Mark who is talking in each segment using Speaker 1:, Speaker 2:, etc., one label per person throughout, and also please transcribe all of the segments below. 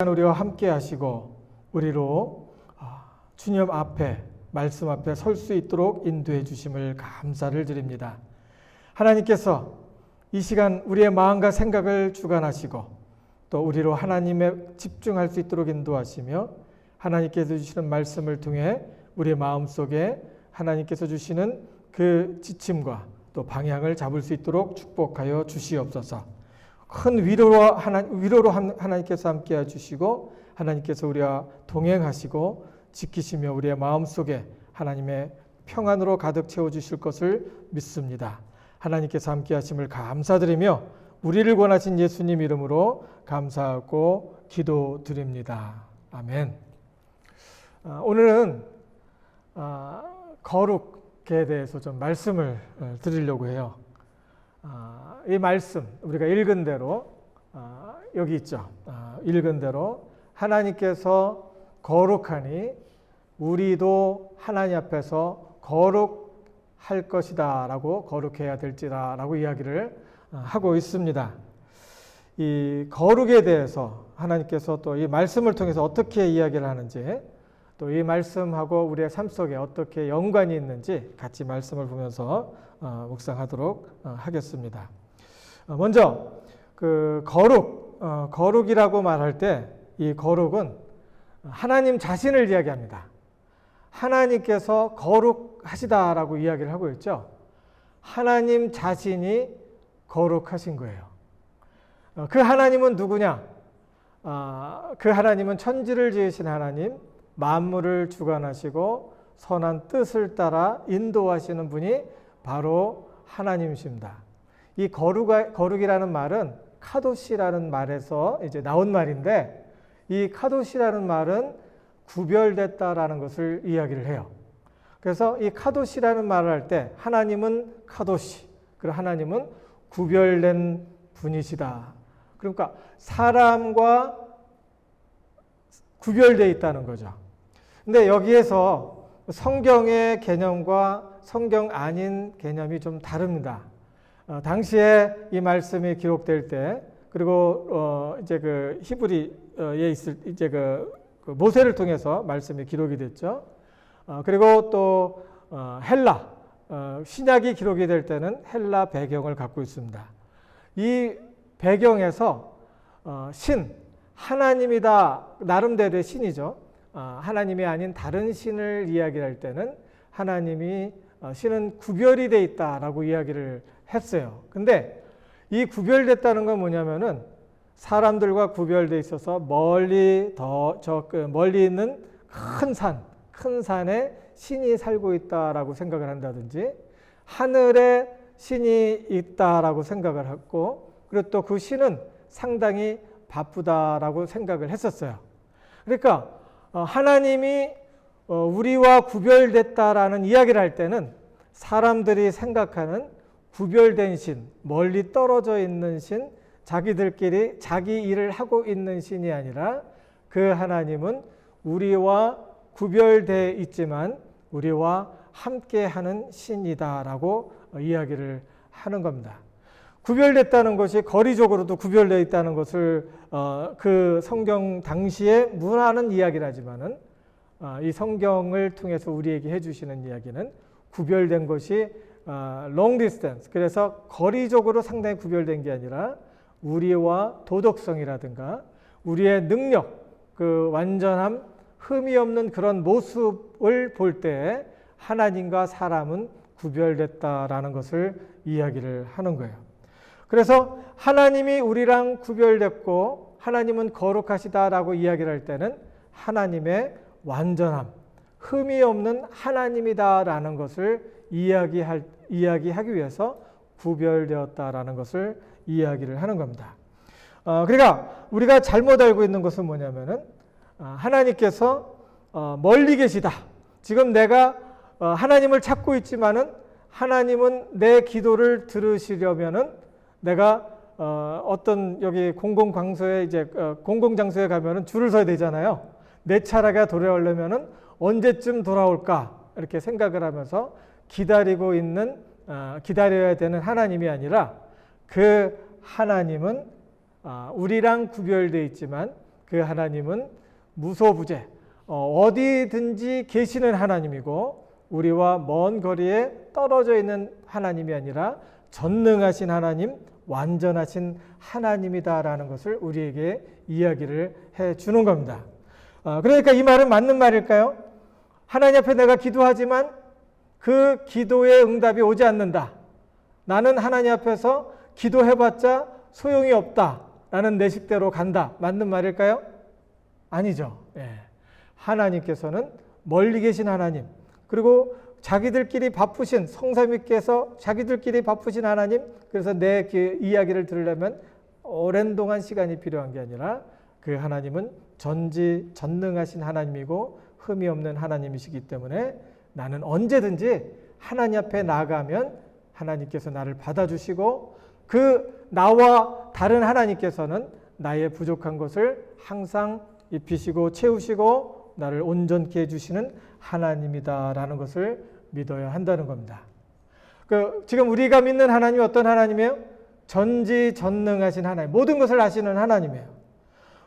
Speaker 1: 우리와 함께 하시고 우리로 주님 앞에 말씀 앞에 설 수 있도록 인도해 주심을 감사를 드립니다. 하나님께서 이 시간 우리의 마음과 생각을 주관하시고 또 우리로 하나님에 집중할 수 있도록 인도하시며 하나님께서 주시는 말씀을 통해 우리의 마음속에 하나님께서 주시는 그 지침과 또 방향을 잡을 수 있도록 축복하여 주시옵소서. 큰 위로로 하나님께서 함께 해주시고 하나님께서 우리와 동행하시고 지키시며 우리의 마음속에 하나님의 평안으로 가득 채워주실 것을 믿습니다. 하나님께서 함께 하심을 감사드리며 우리를 권하신 예수님 이름으로 감사하고 기도드립니다. 아멘. 오늘은 거룩에 대해서 좀 말씀을 드리려고 해요. 이 말씀 우리가 읽은 대로 여기 있죠. 읽은 대로 하나님께서 거룩하니 우리도 하나님 앞에서 거룩할 것이다 라고 거룩해야 될지다 라고 이야기를 하고 있습니다. 이 거룩에 대해서 하나님께서 또 이 말씀을 통해서 어떻게 이야기를 하는지 또 이 말씀하고 우리의 삶 속에 어떻게 연관이 있는지 같이 말씀을 보면서 묵상하도록 하겠습니다. 먼저 그 거룩이라고 말할 때 이 거룩은 하나님 자신을 이야기합니다. 하나님께서 거룩하시다라고 이야기를 하고 있죠. 하나님 자신이 거룩하신 거예요. 그 하나님은 누구냐? 그 하나님은 천지를 지으신 하나님, 만물을 주관하시고 선한 뜻을 따라 인도하시는 분이 바로 하나님이십니다. 이 거룩이라는 말은 카도시라는 말에서 이제 나온 말인데 이 카도시라는 말은 구별됐다라는 것을 이야기를 해요. 그래서 이 카도시라는 말을 할 때 하나님은 카도시, 그리고 하나님은 구별된 분이시다. 그러니까 사람과 구별되어 있다는 거죠. 근데 여기에서 성경의 개념과 성경 아닌 개념이 좀 다릅니다. 당시에 이 말씀이 기록될 때, 그리고 이제 그 히브리에 있을 이제 그 모세를 통해서 말씀이 기록이 됐죠. 그리고 또 헬라 신약이 기록이 될 때는 헬라 배경을 갖고 있습니다. 이 배경에서 하나님이다 나름대로의 신이죠. 하나님이 아닌 다른 신을 이야기할 때는 신은 구별이 돼 있다라고 이야기를 했어요. 근데 이 구별됐다는 건 뭐냐면은 사람들과 구별돼 있어서 멀리 있는 큰 산에 신이 살고 있다라고 생각을 한다든지 하늘에 신이 있다라고 생각을 했고 그리고 또 그 신은 상당히 바쁘다라고 생각을 했었어요. 그러니까 하나님이 우리와 구별됐다라는 이야기를 할 때는 사람들이 생각하는 구별된 신, 멀리 떨어져 있는 신, 자기들끼리 자기 일을 하고 있는 신이 아니라 그 하나님은 우리와 구별되어 있지만 우리와 함께하는 신이다라고 이야기를 하는 겁니다. 구별됐다는 것이 거리적으로도 구별되어 있다는 것을 그 성경 당시에 문화는 이야기를 하지만은 이 성경을 통해서 우리에게 해주시는 이야기는 구별된 것이 long distance, 그래서 거리적으로 상당히 구별된 게 아니라 우리와 도덕성이라든가 우리의 능력, 그 완전함, 흠이 없는 그런 모습을 볼 때 하나님과 사람은 구별됐다라는 것을 이야기를 하는 거예요. 그래서 하나님이 우리랑 구별됐고 하나님은 거룩하시다라고 이야기를 할 때는 하나님의 완전함, 흠이 없는 하나님이다라는 것을 이야기하기 위해서 구별되었다라는 것을 이야기를 하는 겁니다. 그러니까 우리가 잘못 알고 있는 것은 뭐냐면은 하나님께서 멀리 계시다. 지금 내가 하나님을 찾고 있지만은 하나님은 내 기도를 들으시려면은 내가 어떤 여기 공공장소에 가면은 줄을 서야 되잖아요. 내 차례가 돌아오려면은 언제쯤 돌아올까 이렇게 생각을 하면서 기다려야 되는 하나님이 아니라 그 하나님은 우리랑 구별되어 있지만 그 그 하나님은 무소부재, 어디든지 계시는 하나님이고 우리와 먼 거리에 떨어져 있는 하나님이 아니라 전능하신 하나님, 완전하신 하나님이다라는 것을 우리에게 이야기를 해 주는 겁니다. 그러니까 이 말은 맞는 말일까요? 하나님 앞에 내가 기도하지만 그 기도의 응답이 오지 않는다. 나는 하나님 앞에서 기도해봤자 소용이 없다. 나는 내 식대로 간다. 맞는 말일까요? 아니죠. 하나님께서는 멀리 계신 하나님, 그리고 자기들끼리 바쁘신 성삼위께서 자기들끼리 바쁘신 하나님, 그래서 내 이야기를 들으려면 오랜 동안 시간이 필요한 게 아니라 그 하나님은 전능하신 하나님이고 흠이 없는 하나님이시기 때문에 나는 언제든지 하나님 앞에 나가면 하나님께서 나를 받아주시고 그 나와 다른 하나님께서는 나의 부족한 것을 항상 입히시고 채우시고 나를 온전케 해주시는 하나님이다라는 것을 믿어야 한다는 겁니다. 지금 우리가 믿는 하나님이 어떤 하나님이에요? 전지전능하신 하나님, 모든 것을 아시는 하나님이에요.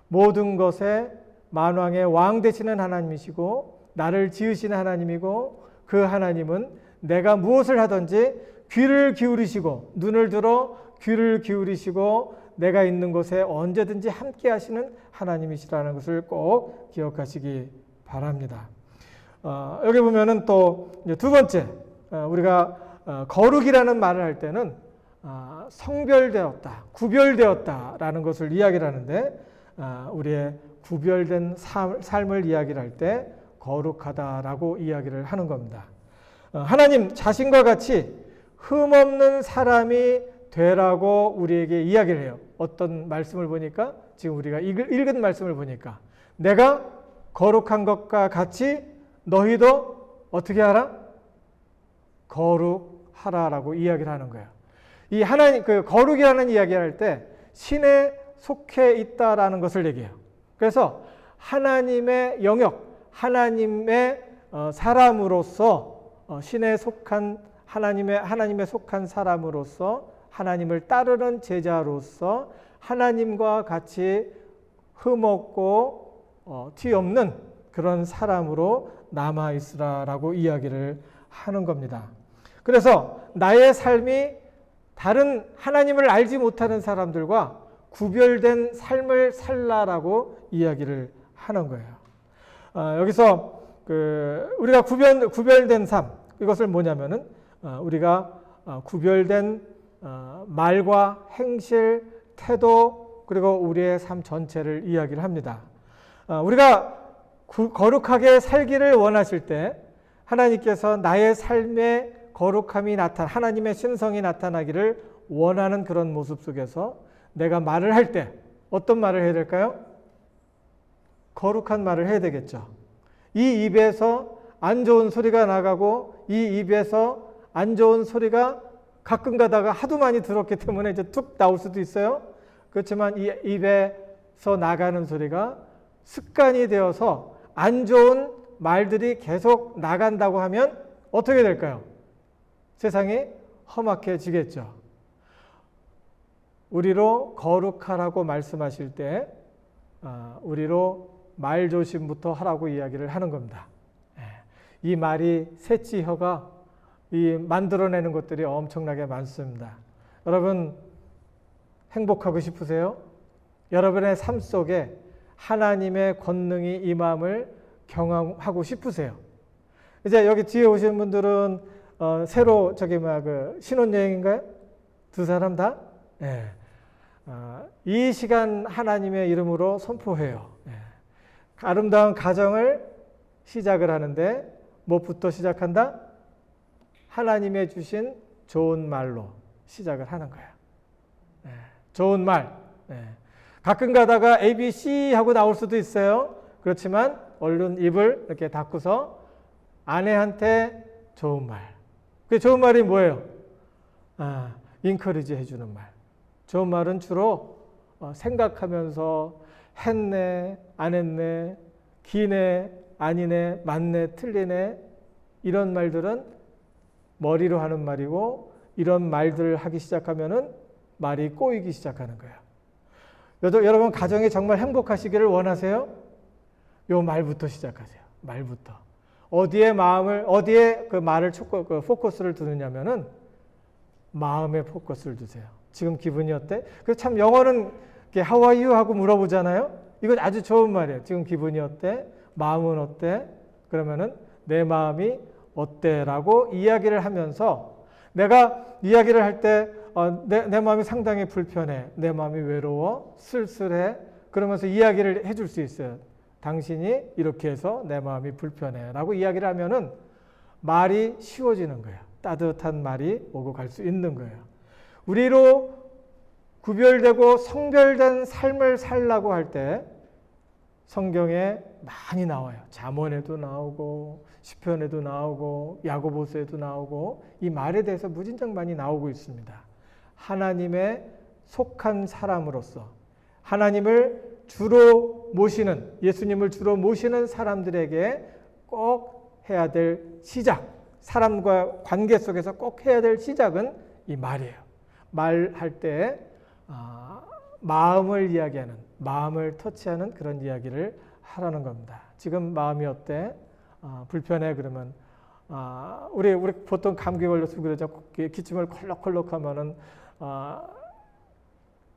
Speaker 1: 모든 것에 만왕의 왕 되시는 하나님이시고 나를 지으시는 하나님이고 그 하나님은 내가 무엇을 하든지 귀를 기울이시고 눈을 들어 귀를 기울이시고 내가 있는 곳에 언제든지 함께 하시는 하나님이시라는 것을 꼭 기억하시기 바랍니다. 여기 보면은 또 두 번째, 우리가 거룩이라는 말을 할 때는 성별되었다, 구별되었다라는 것을 이야기를 하는데 우리의 구별된 삶을 이야기를 할 때 거룩하다라고 이야기를 하는 겁니다. 하나님 자신과 같이 흠없는 사람이 되라고 우리에게 이야기를 해요. 어떤 말씀을 보니까 지금 우리가 읽은 말씀을 보니까 내가 거룩한 것과 같이 너희도 어떻게 하라? 거룩하라라고 이야기를 하는 거예요. 이 하나님 거룩이라는 이야기를 할 때 신에 속해 있다라는 것을 얘기해요. 그래서 하나님의 영역, 하나님의 사람으로서 신에 속한 하나님에 속한 사람으로서 하나님을 따르는 제자로서 하나님과 같이 흠없고 티 없는 그런 사람으로 남아 있으라라고 이야기를 하는 겁니다. 그래서 나의 삶이 다른 하나님을 알지 못하는 사람들과 구별된 삶을 살라라고 이야기를 하는 거예요. 여기서 우리가 구별된 삶, 이것을 뭐냐면은 우리가 구별된 말과 행실, 태도, 그리고 우리의 삶 전체를 이야기를 합니다. 우리가 거룩하게 살기를 원하실 때 하나님께서 나의 삶에 거룩함이 하나님의 신성이 나타나기를 원하는 그런 모습 속에서 내가 말을 할 때 어떤 말을 해야 될까요? 거룩한 말을 해야 되겠죠. 이 입에서 안 좋은 소리가 나가고 이 입에서 안 좋은 소리가 가끔 가다가 하도 많이 들었기 때문에 이제 툭 나올 수도 있어요. 그렇지만 이 입에서 나가는 소리가 습관이 되어서 안 좋은 말들이 계속 나간다고 하면 어떻게 될까요? 세상이 험악해지겠죠. 우리로 거룩하라고 말씀하실 때 우리로 말조심부터 하라고 이야기를 하는 겁니다. 이 말이 셋째 혀가 만들어내는 것들이 엄청나게 많습니다. 여러분 행복하고 싶으세요? 여러분의 삶 속에 하나님의 권능이 임함을 경험하고 싶으세요? 이제 여기 뒤에 오신 분들은 새로 신혼여행인가요? 두 사람 다? 네. 이 시간 하나님의 이름으로 선포해요. 네. 아름다운 가정을 시작을 하는데 무엇부터 시작한다? 하나님의 주신 좋은 말로 시작을 하는 거예요. 네. 좋은 말. 네. 가끔 가다가 ABC 하고 나올 수도 있어요. 그렇지만 얼른 입을 이렇게 닫고서 아내한테 좋은 말. 그 좋은 말이 뭐예요? 인커리지 해주는 말. 좋은 말은 주로 생각하면서 했네, 안 했네, 기네, 아니네, 맞네, 틀리네 이런 말들은 머리로 하는 말이고 이런 말들을 하기 시작하면은 말이 꼬이기 시작하는 거예요. 여러분 가정이 정말 행복하시기를 원하세요? 요 말부터 시작하세요. 말부터. 어디에 그 말을 포커스를 두느냐면은 마음에 포커스를 두세요. 지금 기분이 어때? 참 영어는 How are you? 하고 물어보잖아요. 이건 아주 좋은 말이에요. 지금 기분이 어때? 마음은 어때? 그러면은 내 마음이 어때? 라고 이야기를 하면서 내가 이야기를 할 때 내 마음이 상당히 불편해. 내 마음이 외로워. 쓸쓸해. 그러면서 이야기를 해줄 수 있어요. 당신이 이렇게 해서 내 마음이 불편해. 라고 이야기를 하면은 말이 쉬워지는 거예요. 따뜻한 말이 오고 갈 수 있는 거예요. 우리로 구별되고 성별된 삶을 살라고 할 때 성경에 많이 나와요. 잠언에도 나오고 시편에도 나오고 야고보서에도 나오고 이 말에 대해서 무진장 많이 나오고 있습니다. 하나님의 속한 사람으로서 하나님을 주로 모시는, 예수님을 주로 모시는 사람들에게 꼭 해야 될 시작, 사람과 관계 속에서 꼭 해야 될 시작은 이 말이에요. 말할 때 마음을 이야기하는, 마음을 터치하는 그런 이야기를 하라는 겁니다. 지금 마음이 어때? 불편해? 그러면 우리 보통 감기 걸려서 그러죠. 기침을 콜록콜록 하면은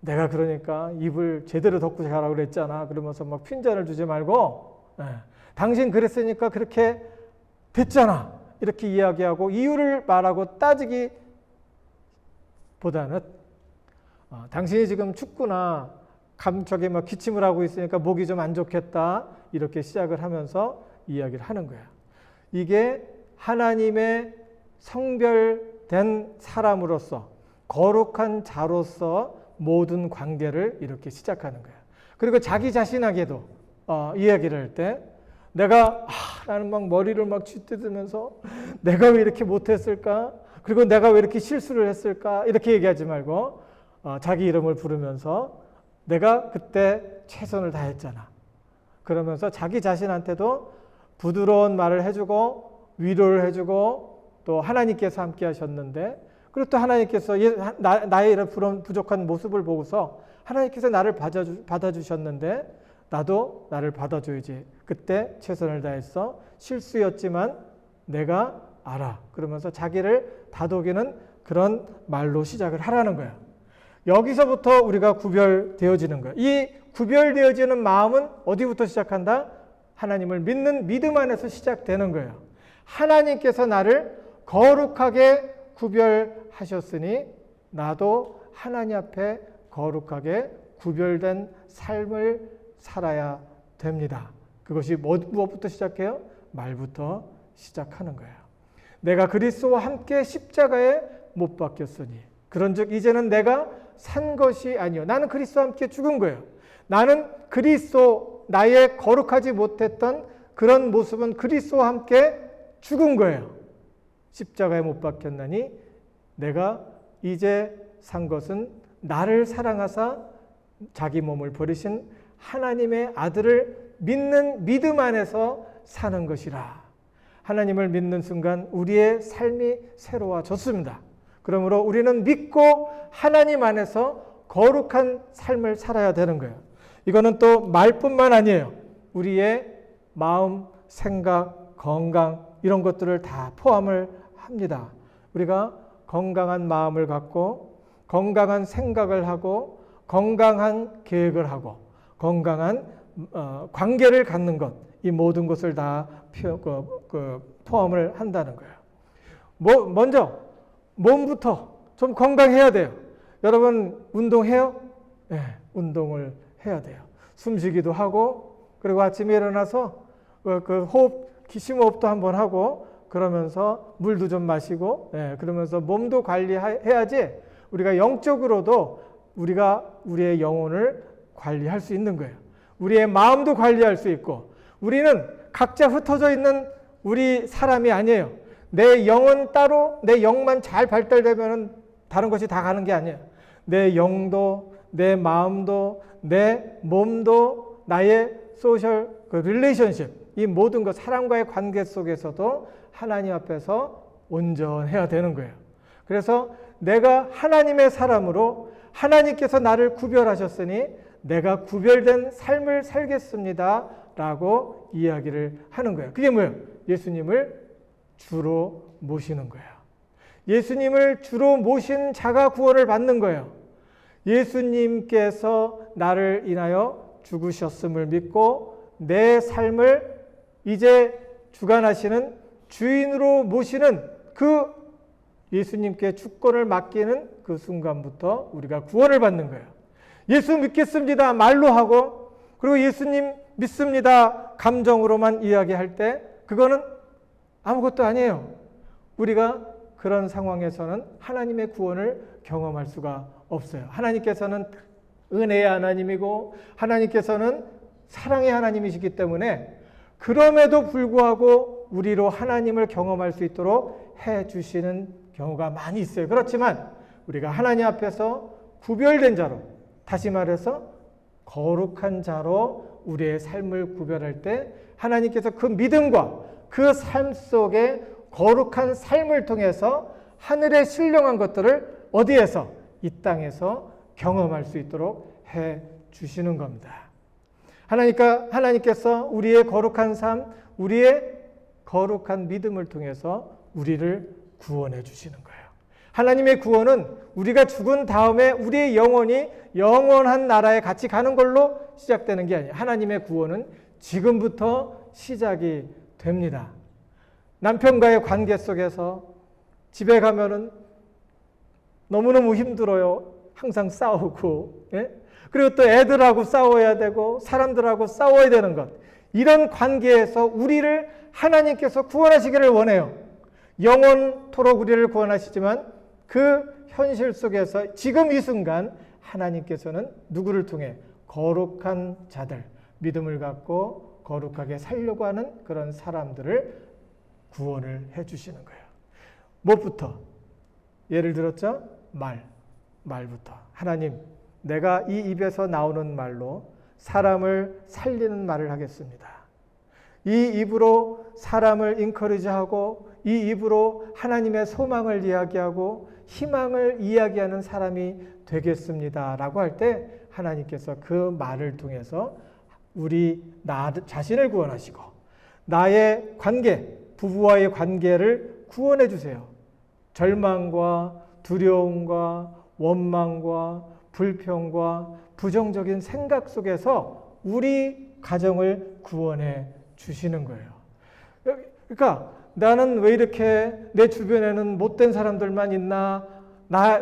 Speaker 1: 내가 그러니까 입을 제대로 덮고 자라고 그랬잖아. 그러면서 막 핀잔을 주지 말고 당신 그랬으니까 그렇게 됐잖아. 이렇게 이야기하고 이유를 말하고 따지기 보다는 당신이 지금 춥구나. 저기 막 기침을 하고 있으니까 목이 좀 안 좋겠다. 이렇게 시작을 하면서 이야기를 하는 거야. 이게 하나님의 성별된 사람으로서 거룩한 자로서 모든 관계를 이렇게 시작하는 거야. 그리고 자기 자신에게도 이야기를 할 때 내가 나는 막 머리를 막 쥐뜯으면서 내가 왜 이렇게 못했을까? 그리고 내가 왜 이렇게 실수를 했을까? 이렇게 얘기하지 말고 자기 이름을 부르면서 내가 그때 최선을 다했잖아. 그러면서 자기 자신한테도 부드러운 말을 해주고 위로를 해주고 또 하나님께서 함께 하셨는데 그리고 또 하나님께서 나의 이런 부족한 모습을 보고서 하나님께서 나를 받아주셨는데 나도 나를 받아줘야지. 그때 최선을 다했어. 실수였지만 내가 알아. 그러면서 자기를 다독이는 그런 말로 시작을 하라는 거야. 여기서부터 우리가 구별되어지는 거야. 이 구별되어지는 마음은 어디부터 시작한다? 하나님을 믿는 믿음 안에서 시작되는 거예요. 하나님께서 나를 거룩하게 구별하셨으니 나도 하나님 앞에 거룩하게 구별된 삶을 살아야 됩니다. 그것이 무엇부터 시작해요? 말부터 시작하는 거예요. 내가 그리스도와 함께 십자가에 못 박혔으니 그런즉 이제는 내가 산 것이 아니요 나는 그리스도와 함께 죽은 거예요. 나는 그리스도 나의 거룩하지 못했던 그런 모습은 그리스도와 함께 죽은 거예요. 십자가에 못 박혔나니 내가 이제 산 것은 나를 사랑하사 자기 몸을 버리신 하나님의 아들을 믿는 믿음 안에서 사는 것이라. 하나님을 믿는 순간 우리의 삶이 새로워졌습니다. 그러므로 우리는 믿고 하나님 안에서 거룩한 삶을 살아야 되는 거예요. 이거는 또 말뿐만 아니에요. 우리의 마음, 생각, 건강 이런 것들을 다 포함을 합니다. 우리가 건강한 마음을 갖고 건강한 생각을 하고 건강한 계획을 하고 건강한 관계를 갖는 것, 이 모든 것을 다 포함을 한다는 거예요. 먼저 몸부터 좀 건강해야 돼요. 여러분 운동해요? 네, 운동을 해야 돼요. 숨쉬기도 하고 그리고 아침에 일어나서 심호흡도 한번 하고 그러면서 물도 좀 마시고 그러면서 몸도 관리해야지 우리가 영적으로도 우리의 영혼을 관리할 수 있는 거예요. 우리의 마음도 관리할 수 있고 우리는 각자 흩어져 있는 우리 사람이 아니에요. 내 영은 따로 내 영만 잘 발달되면 다른 것이 다 가는 게 아니에요. 내 영도 내 마음도 내 몸도 나의 소셜 릴레이션십 이 모든 것 사람과의 관계 속에서도 하나님 앞에서 온전해야 되는 거예요. 그래서 내가 하나님의 사람으로 하나님께서 나를 구별하셨으니 내가 구별된 삶을 살겠습니다 라고 이야기를 하는 거예요. 그게 뭐예요? 예수님을 주로 모시는 거예요. 예수님을 주로 모신 자가 구원을 받는 거예요. 예수님께서 나를 인하여 죽으셨음을 믿고 내 삶을 이제 주관하시는 주인으로 모시는 그 예수님께 주권을 맡기는 그 순간부터 우리가 구원을 받는 거예요. 예수 믿겠습니다 말로 하고, 그리고 예수님 믿습니다 감정으로만 이야기할 때 그거는 아무것도 아니에요. 우리가 그런 상황에서는 하나님의 구원을 경험할 수가 없어요. 하나님께서는 은혜의 하나님이고 하나님께서는 사랑의 하나님이시기 때문에 그럼에도 불구하고 우리로 하나님을 경험할 수 있도록 해주시는 경우가 많이 있어요. 그렇지만 우리가 하나님 앞에서 구별된 자로, 다시 말해서 거룩한 자로 우리의 삶을 구별할 때 하나님께서 그 믿음과 그 삶 속에 거룩한 삶을 통해서 하늘의 신령한 것들을 어디에서? 이 땅에서 경험할 수 있도록 해 주시는 겁니다. 하나님께서 우리의 거룩한 삶, 우리의 거룩한 믿음을 통해서 우리를 구원해 주시는 거예요. 하나님의 구원은 우리가 죽은 다음에 우리의 영혼이 영원한 나라에 같이 가는 걸로 시작되는 게 아니에요. 하나님의 구원은 지금부터 시작이 됩니다. 남편과의 관계 속에서 집에 가면은 너무너무 힘들어요. 항상 싸우고, 예? 그리고 또 애들하고 싸워야 되고 사람들하고 싸워야 되는 것, 이런 관계에서 우리를 하나님께서 구원하시기를 원해요. 영원토록 우리를 구원하시지만 그 현실 속에서 지금 이 순간 하나님께서는 누구를 통해? 거룩한 자들, 믿음을 갖고 거룩하게 살려고 하는 그런 사람들을 구원을 해주시는 거예요. 무엇부터? 예를 들었죠? 말부터. 하나님, 내가 이 입에서 나오는 말로 사람을 살리는 말을 하겠습니다. 이 입으로 사람을 인커리지하고 이 입으로 하나님의 소망을 이야기하고 희망을 이야기하는 사람이 되겠습니다 라고 할 때 하나님께서 그 말을 통해서 나 자신을 구원하시고 나의 관계, 부부와의 관계를 구원해 주세요. 절망과 두려움과 원망과 불평과 부정적인 생각 속에서 우리 가정을 구원해 주시는 거예요. 그러니까 나는 왜 이렇게 내 주변에는 못된 사람들만 있나?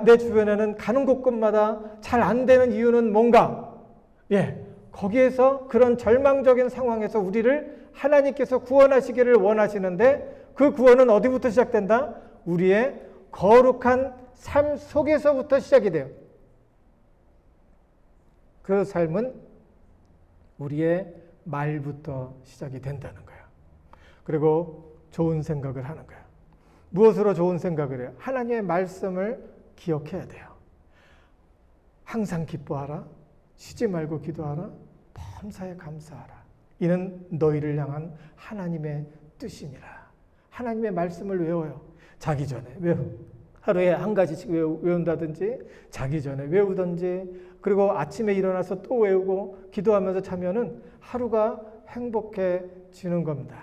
Speaker 1: 내 주변에는 가는 곳곳마다 잘 안 되는 이유는 뭔가? 거기에서 그런 절망적인 상황에서 우리를 하나님께서 구원하시기를 원하시는데 그 구원은 어디부터 시작된다? 우리의 거룩한 삶 속에서부터 시작이 돼요. 그 삶은 우리의 말부터 시작이 된다는 거예요. 그리고 좋은 생각을 하는 거예요. 무엇으로 좋은 생각을 해요? 하나님의 말씀을 기억해야 돼요. 항상 기뻐하라. 쉬지 말고 기도하라. 범사에 감사하라. 이는 너희를 향한 하나님의 뜻이니라. 하나님의 말씀을 외워요. 자기 전에 하루에 한 가지씩 외운다든지 자기 전에 외우든지, 그리고 아침에 일어나서 또 외우고 기도하면서 자면은 하루가 행복해지는 겁니다.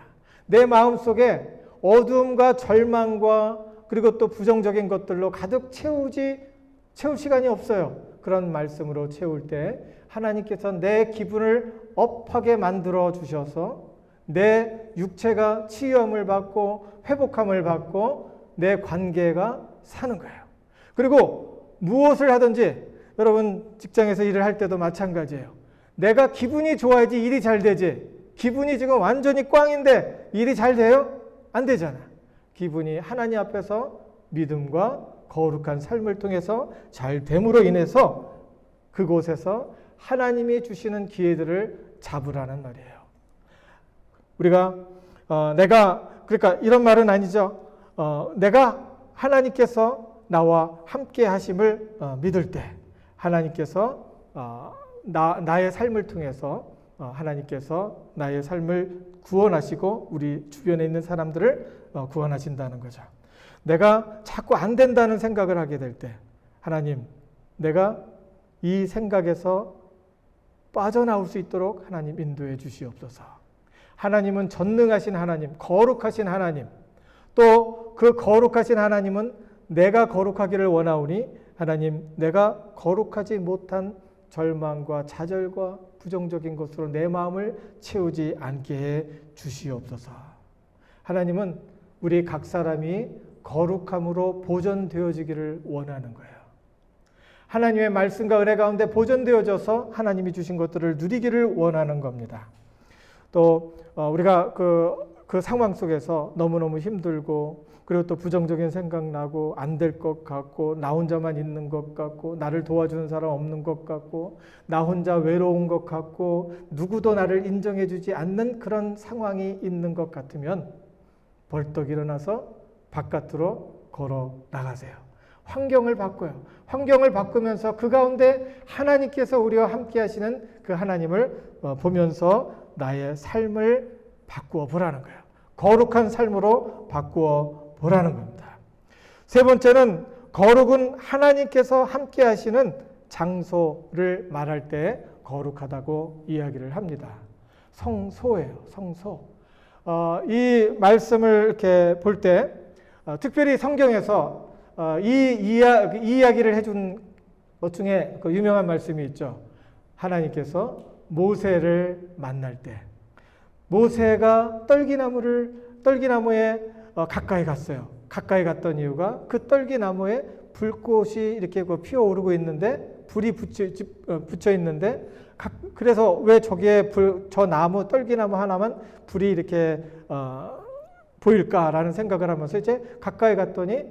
Speaker 1: 내 마음속에 어두움과 절망과 그리고 또 부정적인 것들로 가득 채울 시간이 없어요. 그런 말씀으로 채울 때 하나님께서 내 기분을 업하게 만들어 주셔서 내 육체가 치유함을 받고 회복함을 받고 내 관계가 사는 거예요. 그리고 무엇을 하든지, 여러분 직장에서 일을 할 때도 마찬가지예요. 내가 기분이 좋아야지 일이 잘 되지. 기분이 지금 완전히 꽝인데 일이 잘 돼요? 안 되잖아. 기분이 하나님 앞에서 믿음과 거룩한 삶을 통해서 잘 됨으로 인해서 그곳에서 하나님이 주시는 기회들을 잡으라는 말이에요. 우리가 그러니까 이런 말은 아니죠. 내가 하나님께서 나와 함께 하심을 믿을 때 하나님께서 나의 삶을 통해서 하나님께서 나의 삶을 구원하시고 우리 주변에 있는 사람들을 구원하신다는 거죠. 내가 자꾸 안 된다는 생각을 하게 될 때 하나님, 내가 이 생각에서 빠져나올 수 있도록 하나님 인도해 주시옵소서. 하나님은 전능하신 하나님, 거룩하신 하나님, 또 그 거룩하신 하나님은 내가 거룩하기를 원하오니 하나님, 내가 거룩하지 못한 절망과 좌절과 부정적인 것으로 내 마음을 채우지 않게 해 주시옵소서. 하나님은 우리 각 사람이 거룩함으로 보존되어지기를 원하는 거예요. 하나님의 말씀과 은혜 가운데 보존되어져서 하나님이 주신 것들을 누리기를 원하는 겁니다. 또 우리가 그 상황 속에서 너무너무 힘들고, 그리고 또 부정적인 생각 나고, 안 될 것 같고, 나 혼자만 있는 것 같고, 나를 도와주는 사람 없는 것 같고, 나 혼자 외로운 것 같고, 누구도 나를 인정해 주지 않는 그런 상황이 있는 것 같으면 벌떡 일어나서 바깥으로 걸어 나가세요. 환경을 바꿔요. 환경을 바꾸면서 그 가운데 하나님께서 우리와 함께 하시는 그 하나님을 보면서 나의 삶을 바꾸어 보라는 거예요. 거룩한 삶으로 바꾸어 보라는 겁니다. 세 번째는 거룩은 하나님께서 함께 하시는 장소를 말할 때 거룩하다고 이야기를 합니다. 성소예요. 성소. 이 말씀을 이렇게 볼 때 특별히 성경에서 이 이야기를 해준 것 중에 그 유명한 말씀이 있죠. 하나님께서 모세를 만날 때 모세가 떨기나무에 가까이 갔어요. 가까이 갔던 이유가 그 떨기나무에 불꽃이 이렇게 피어오르고 있는데, 불이 붙여 있는데, 그래서 왜 저기에 저 나무, 떨기나무 하나만 불이 이렇게 보일까라는 생각을 하면서 이제 가까이 갔더니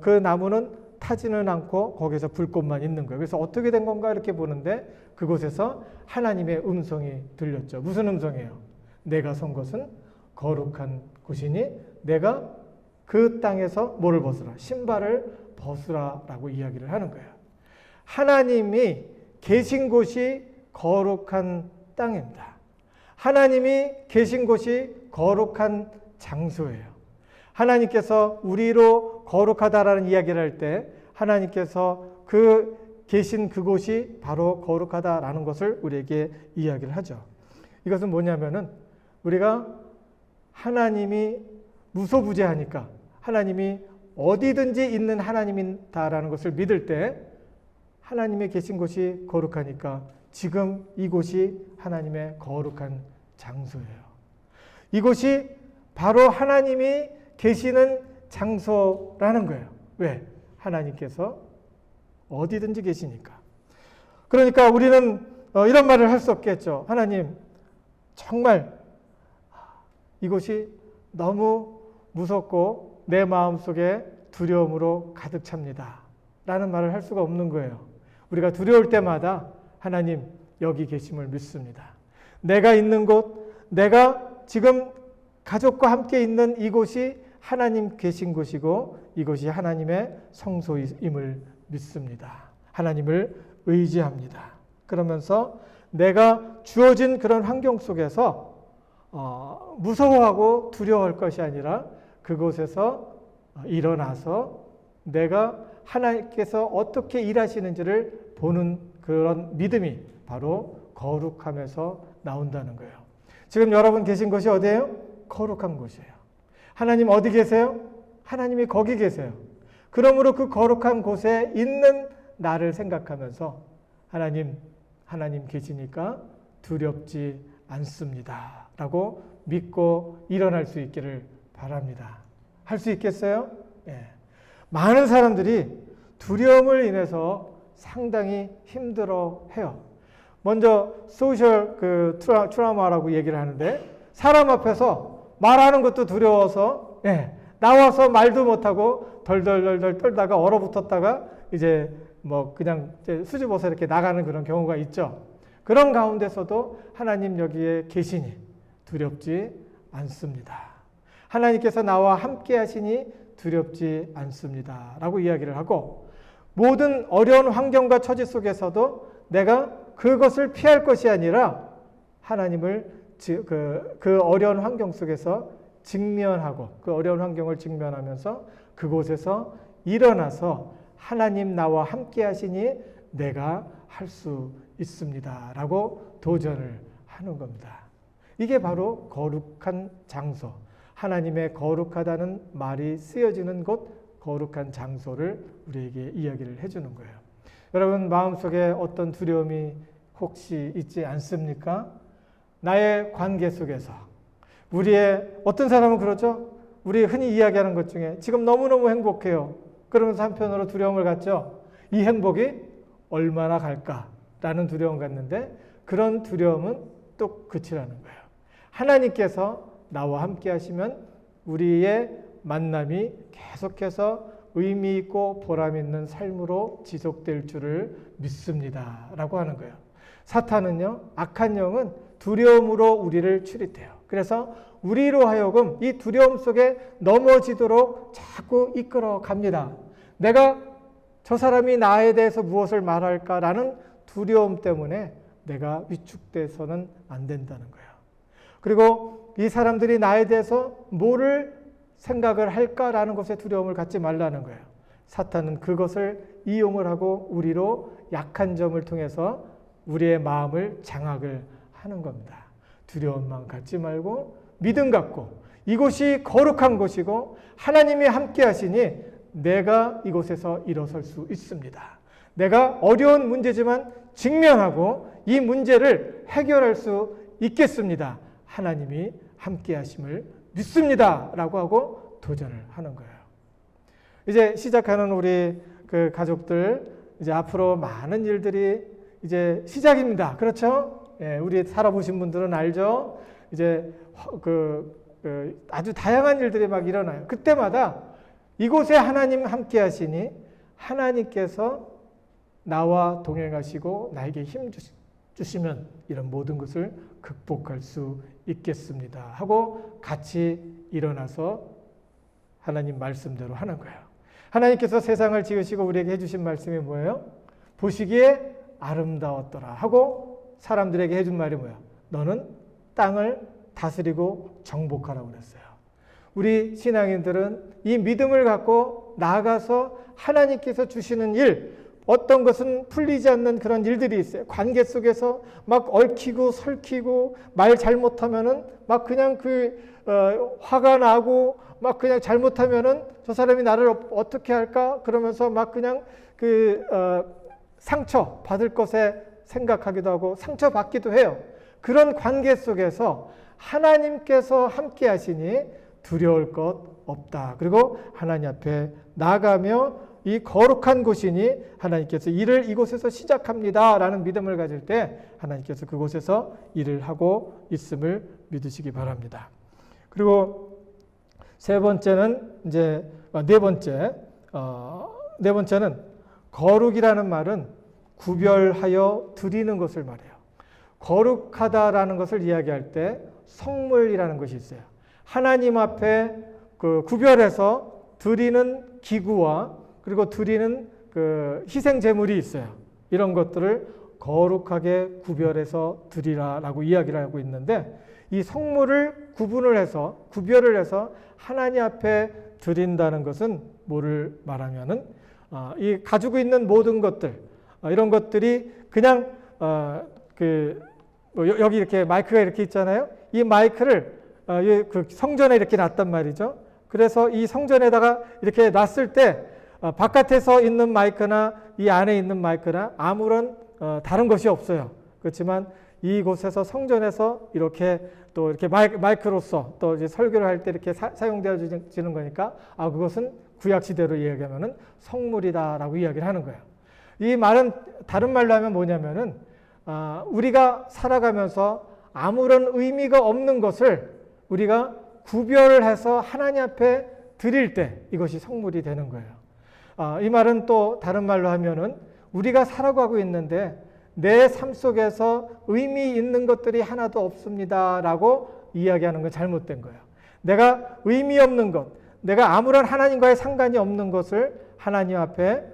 Speaker 1: 그 나무는 타지는 않고 거기서 불꽃만 있는 거예요. 그래서 어떻게 된 건가 이렇게 보는데 그곳에서 하나님의 음성이 들렸죠. 무슨 음성이에요? 내가 선 것은 거룩한 곳이니 내가 그 땅에서 뭐를 벗으라? 신발을 벗으라라고 이야기를 하는 거예요. 하나님이 계신 곳이 거룩한 땅입니다. 하나님이 계신 곳이 거룩한 장소예요. 하나님께서 우리로 거룩하다라는 이야기를 할 때 하나님께서 계신 그곳이 바로 거룩하다라는 것을 우리에게 이야기를 하죠. 이것은 뭐냐면은 우리가 하나님이 무소부재하니까, 하나님이 어디든지 있는 하나님이다라는 것을 믿을 때 하나님이 계신 곳이 거룩하니까 지금 이곳이 하나님의 거룩한 장소예요. 이곳이 바로 하나님이 계시는 장소라는 거예요. 왜? 하나님께서 어디든지 계시니까. 그러니까 우리는 이런 말을 할 수 없겠죠. 하나님, 정말 이곳이 너무 무섭고 내 마음속에 두려움으로 가득 찹니다 라는 말을 할 수가 없는 거예요. 우리가 두려울 때마다 하나님 여기 계심을 믿습니다. 내가 있는 곳, 내가 지금 가족과 함께 있는 이곳이 하나님 계신 곳이고 이곳이 하나님의 성소임을 믿습니다. 하나님을 의지합니다. 그러면서 내가 주어진 그런 환경 속에서 무서워하고 두려워할 것이 아니라 그곳에서 일어나서 내가 하나님께서 어떻게 일하시는지를 보는 그런 믿음이 바로 거룩함에서 나온다는 거예요. 지금 여러분 계신 곳이 어디예요? 거룩한 곳이에요. 하나님 어디 계세요? 하나님이 거기 계세요. 그러므로 그 거룩한 곳에 있는 나를 생각하면서 하나님 계시니까 두렵지 않습니다 라고 믿고 일어날 수 있기를 바랍니다. 할 수 있겠어요? 예. 많은 사람들이 두려움을 인해서 상당히 힘들어해요. 먼저 소셜 트라우마라고 얘기를 하는데, 사람 앞에서 말하는 것도 두려워서 나와서 말도 못하고 덜덜덜덜 떨다가 얼어붙었다가 이제 뭐 그냥 수줍어서 이렇게 나가는 그런 경우가 있죠. 그런 가운데서도 하나님 여기에 계시니 두렵지 않습니다. 하나님께서 나와 함께 하시니 두렵지 않습니다 라고 이야기를 하고, 모든 어려운 환경과 처지 속에서도 내가 그것을 피할 것이 아니라 하나님을 그 어려운 환경 속에서 직면하고, 그 어려운 환경을 직면하면서 그곳에서 일어나서 하나님 나와 함께 하시니 내가 할 수 있습니다 라고 도전을 하는 겁니다. 이게 바로 거룩한 장소, 하나님의 거룩하다는 말이 쓰여지는 곳, 거룩한 장소를 우리에게 이야기를 해주는 거예요. 여러분 마음속에 어떤 두려움이 혹시 있지 않습니까? 나의 관계 속에서 우리의 어떤 사람은 그러죠. 우리 흔히 이야기하는 것 중에 지금 너무너무 행복해요. 그러면서 한편으로 두려움을 갖죠. 이 행복이 얼마나 갈까라는 두려움 갖는데 그런 두려움은 또 그치라는 거예요. 하나님께서 나와 함께 하시면 우리의 만남이 계속해서 의미 있고 보람 있는 삶으로 지속될 줄을 믿습니다. 라고 하는 거예요. 사탄은요, 악한 영은 두려움으로 우리를 추릿해요. 그래서 우리로 하여금 이 두려움 속에 넘어지도록 자꾸 이끌어 갑니다. 내가 저 사람이 나에 대해서 무엇을 말할까라는 두려움 때문에 내가 위축돼서는 안 된다는 거예요. 그리고 이 사람들이 나에 대해서 뭐를 생각을 할까라는 것에 두려움을 갖지 말라는 거예요. 사탄은 그것을 이용을 하고 우리로 약한 점을 통해서 우리의 마음을 장악을 하는 겁니다. 두려움만 갖지 말고 믿음 갖고 이곳이 거룩한 곳이고 하나님이 함께 하시니 내가 이곳에서 일어설 수 있습니다. 내가 어려운 문제지만 직면하고 이 문제를 해결할 수 있겠습니다. 하나님이 함께 하심을 믿습니다. 라고 하고 도전을 하는 거예요. 이제 시작하는 우리 그 가족들, 이제 앞으로 많은 일들이 이제 시작입니다. 그렇죠? 예, 우리 살아보신 분들은 알죠? 이제 아주 다양한 일들이 막 일어나요. 그때마다 이곳에 하나님 함께 하시니 하나님께서 나와 동행하시고 나에게 힘 주시면 이런 모든 것을 극복할 수 있겠습니다. 하고 같이 일어나서 하나님 말씀대로 하는 거예요. 하나님께서 세상을 지으시고 우리에게 해주신 말씀이 뭐예요? 보시기에 아름다웠더라 하고 사람들에게 해준 말이 뭐예요? 너는 땅을 다스리고 정복하라고 그랬어요. 우리 신앙인들은 이 믿음을 갖고 나아가서 하나님께서 주시는 일, 어떤 것은 풀리지 않는 그런 일들이 있어요. 관계 속에서 막 얽히고 설키고 말 잘못하면은 막 그냥 화가 나고 막 그냥 잘못하면은 저 사람이 나를 어떻게 할까? 그러면서 막 그냥 상처 받을 것에 생각하기도 하고 상처 받기도 해요. 그런 관계 속에서 하나님께서 함께 하시니 두려울 것 없다. 그리고 하나님 앞에 나아가며 이 거룩한 곳이니 하나님께서 일을 이곳에서 시작합니다. 라는 믿음을 가질 때 하나님께서 그곳에서 일을 하고 있음을 믿으시기 바랍니다. 그리고 네 번째는 거룩이라는 말은 구별하여 드리는 것을 말해요. 거룩하다라는 것을 이야기할 때 성물이라는 것이 있어요. 하나님 앞에 구별해서 드리는 기구와 그리고 드리는 희생 제물이 있어요. 이런 것들을 거룩하게 구별해서 드리라라고 이야기를 하고 있는데 이 성물을 구별을 해서 하나님 앞에 드린다는 것은 뭐를 말하면은 이 가지고 있는 모든 것들 이런 것들이 그냥 여기 이렇게 마이크가 이렇게 있잖아요. 이 마이크를 그 성전에 이렇게 놨단 말이죠. 그래서 이 성전에다가 이렇게 놨을 때 바깥에서 있는 마이크나 이 안에 있는 마이크나 아무런 다른 것이 없어요. 그렇지만 이곳에서 성전에서 이렇게 또 이렇게 마이크로서 또 이제 설교를 할 때 이렇게 사용되어지는 거니까 그것은 구약 시대로 이야기하면은 성물이다라고 이야기를 하는 거예요. 이 말은 다른 말로 하면 뭐냐면은 우리가 살아가면서 아무런 의미가 없는 것을 우리가 구별해서 하나님 앞에 드릴 때 이것이 성물이 되는 거예요. 이 말은 또 다른 말로 하면은 우리가 살아가고 있는데 내 삶 속에서 의미 있는 것들이 하나도 없습니다라고 이야기하는 건 잘못된 거예요. 내가 의미 없는 것, 내가 아무런 하나님과의 상관이 없는 것을 하나님 앞에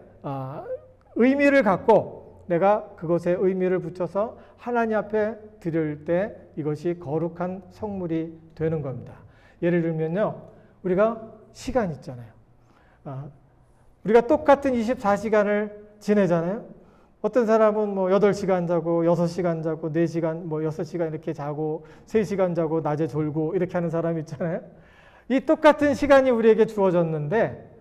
Speaker 1: 의미를 갖고 내가 그것에 의미를 붙여서 하나님 앞에 드릴 때 이것이 거룩한 성물이 되는 겁니다. 예를 들면요, 우리가 시간 있잖아요. 우리가 똑같은 24시간을 지내잖아요. 어떤 사람은 뭐 8시간 자고 6시간 자고 4시간 뭐 6시간 이렇게 자고 3시간 자고 낮에 졸고 이렇게 하는 사람이 있잖아요. 이 똑같은 시간이 우리에게 주어졌는데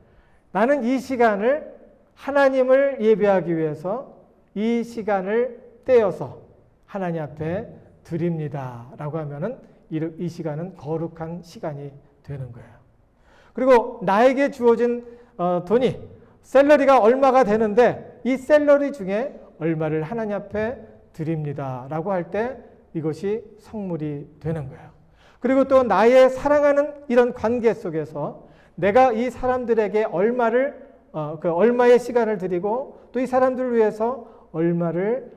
Speaker 1: 나는 이 시간을 하나님을 예배하기 위해서 이 시간을 떼어서 하나님 앞에 드립니다 라고 하면은 이 시간은 거룩한 시간이 되는 거예요. 그리고 나에게 주어진 돈이 샐러리가 얼마가 되는데 이 샐러리 중에 얼마를 하나님 앞에 드립니다 라고 할 때 이것이 성물이 되는 거예요. 그리고 또 나의 사랑하는 이런 관계 속에서 내가 이 사람들에게 얼마의 시간을 드리고 또 이 사람들을 위해서 얼마를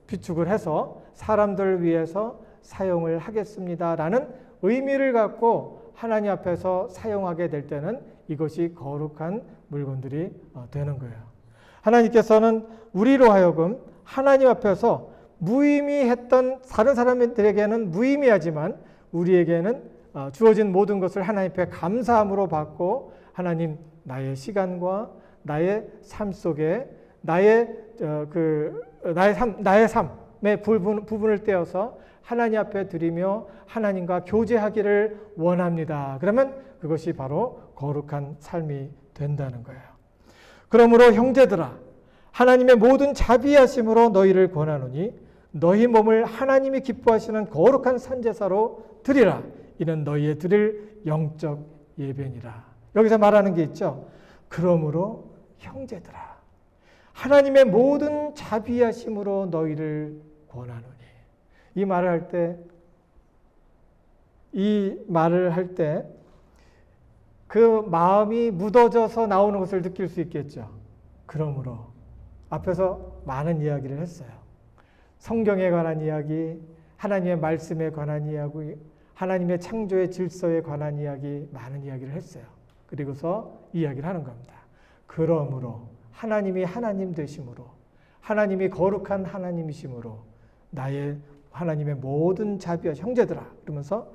Speaker 1: 비축을 해서 사람들을 위해서 사용을 하겠습니다라는 의미를 갖고 하나님 앞에서 사용하게 될 때는 이것이 거룩한 물건들이 되는 거예요. 하나님께서는 우리로 하여금 하나님 앞에서 무의미했던 다른 사람들에게는 무의미하지만 우리에게는 주어진 모든 것을 하나님 앞에 감사함으로 받고 하나님 나의 시간과 나의 삶 속에 나의 삶의 부분을 떼어서 하나님 앞에 드리며 하나님과 교제하기를 원합니다. 그러면 그것이 바로 거룩한 삶이 된다는 거예요. 그러므로 형제들아 하나님의 모든 자비하심으로 너희를 권하노니 너희 몸을 하나님이 기뻐하시는 거룩한 산제사로 드리라. 이는 너희의 드릴 영적 예배니라. 여기서 말하는 게 있죠. 그러므로 형제들아 하나님의 모든 자비하심으로 너희를 권하노니 이 말을 할 때 그 마음이 묻어져서 나오는 것을 느낄 수 있겠죠. 그러므로 앞에서 많은 이야기를 했어요. 성경에 관한 이야기, 하나님의 말씀에 관한 이야기, 하나님의 창조의 질서에 관한 이야기, 많은 이야기를 했어요. 그리고서 이야기를 하는 겁니다. 그러므로 하나님이 하나님 되심으로 하나님이 거룩한 하나님이심으로 나의 하나님의 모든 자비하심 형제들아 그러면서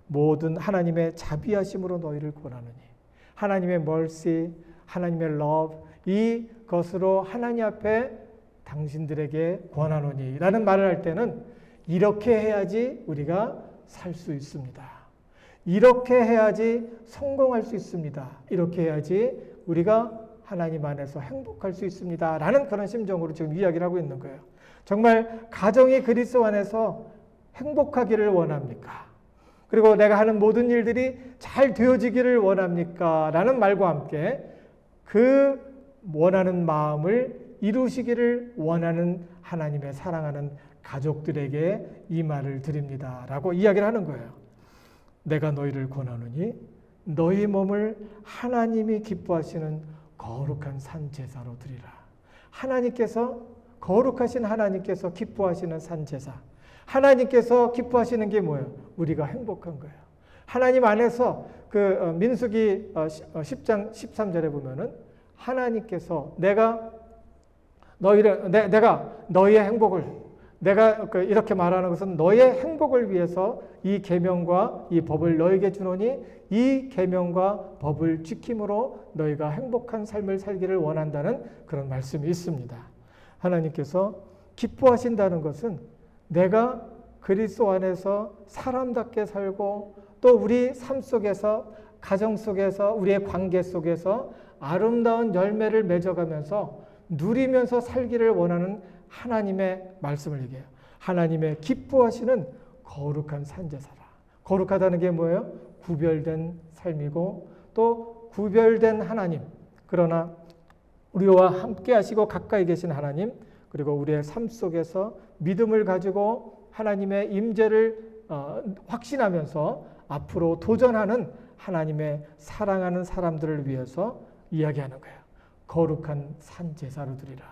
Speaker 1: 모든 하나님의 자비하심으로 너희를 권하노니 하나님의 mercy, 하나님의 love 이것으로 하나님 앞에 당신들에게 권하노니 라는 말을 할 때는 이렇게 해야지 우리가 살 수 있습니다. 이렇게 해야지 성공할 수 있습니다. 이렇게 해야지 우리가 하나님 안에서 행복할 수 있습니다. 라는 그런 심정으로 지금 이야기를 하고 있는 거예요. 정말 가정이 그리스도 안에서 행복하기를 원합니까? 그리고 내가 하는 모든 일들이 잘 되어지기를 원합니까? 라는 말과 함께 그 원하는 마음을 이루시기를 원하는 하나님의 사랑하는 가족들에게 이 말을 드립니다. 라고 이야기를 하는 거예요. 내가 너희를 권하노니 너희 몸을 하나님이 기뻐하시는 거룩한 산제사로 드리라. 하나님께서 거룩하신 하나님께서 기뻐하시는 산제사. 하나님께서 기뻐하시는 게 뭐예요? 우리가 행복한 거예요. 하나님 안에서 민수기 10장 13절에 보면은 하나님께서 내가 너희의 행복을 내가 이렇게 말하는 것은 너의 행복을 위해서 이 계명과 이 법을 너에게 주노니 이 계명과 법을 지킴으로 너희가 행복한 삶을 살기를 원한다는 그런 말씀이 있습니다. 하나님께서 기뻐하신다는 것은 내가 그리스도 안에서 사람답게 살고 또 우리 삶 속에서 가정 속에서 우리의 관계 속에서 아름다운 열매를 맺어가면서 누리면서 살기를 원하는 하나님의 말씀을 얘기해요. 하나님의 기뻐하시는 거룩한 산제사라. 거룩하다는 게 뭐예요? 구별된 삶이고 또 구별된 하나님. 그러나 우리와 함께 하시고 가까이 계신 하나님 그리고 우리의 삶 속에서 믿음을 가지고 하나님의 임재를 확신하면서 앞으로 도전하는 하나님의 사랑하는 사람들을 위해서 이야기하는 거예요. 거룩한 산제사로 드리라.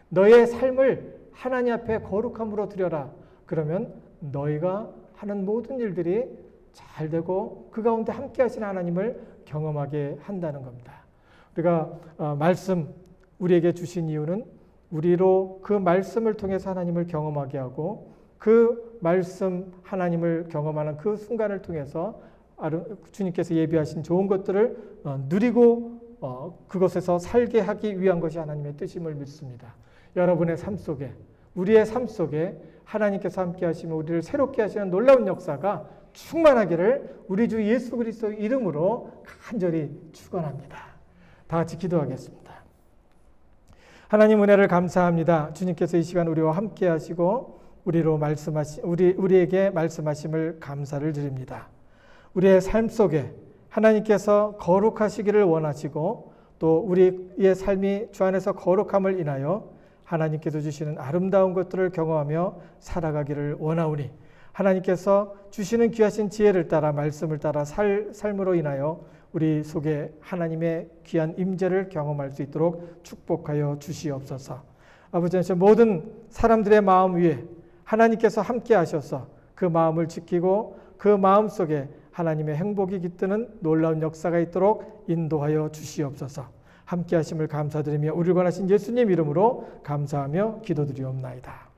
Speaker 1: 너의 삶을 하나님 앞에 거룩함으로 드려라. 그러면 너희가 하는 모든 일들이 잘 되고 그 가운데 함께 하시는 하나님을 경험하게 한다는 겁니다. 우리가 말씀 우리에게 주신 이유는 우리로 그 말씀을 통해서 하나님을 경험하게 하고 그 말씀 하나님을 경험하는 그 순간을 통해서 주님께서 예비하신 좋은 것들을 누리고 그것에서 살게 하기 위한 것이 하나님의 뜻임을 믿습니다. 여러분의 삶 속에, 우리의 삶 속에 하나님께서 함께 하시며 우리를 새롭게 하시는 놀라운 역사가 충만하기를 우리 주 예수 그리스도 이름으로 간절히 축원합니다. 다 같이 기도하겠습니다. 하나님 은혜를 감사합니다. 주님께서 이 시간 우리와 함께 하시고 우리에게 말씀하심을 감사를 드립니다. 우리의 삶 속에 하나님께서 거룩하시기를 원하시고 또 우리의 삶이 주 안에서 거룩함을 인하여 하나님께서 주시는 아름다운 것들을 경험하며 살아가기를 원하오니 하나님께서 주시는 귀하신 지혜를 따라 말씀을 따라 삶으로 인하여 우리 속에 하나님의 귀한 임재를 경험할 수 있도록 축복하여 주시옵소서. 아버지 하나님, 모든 사람들의 마음 위에 하나님께서 함께 하셔서 그 마음을 지키고 그 마음 속에 하나님의 행복이 깃드는 놀라운 역사가 있도록 인도하여 주시옵소서. 함께 하심을 감사드리며 우리를 권하신 예수님 이름으로 감사하며 기도드리옵나이다.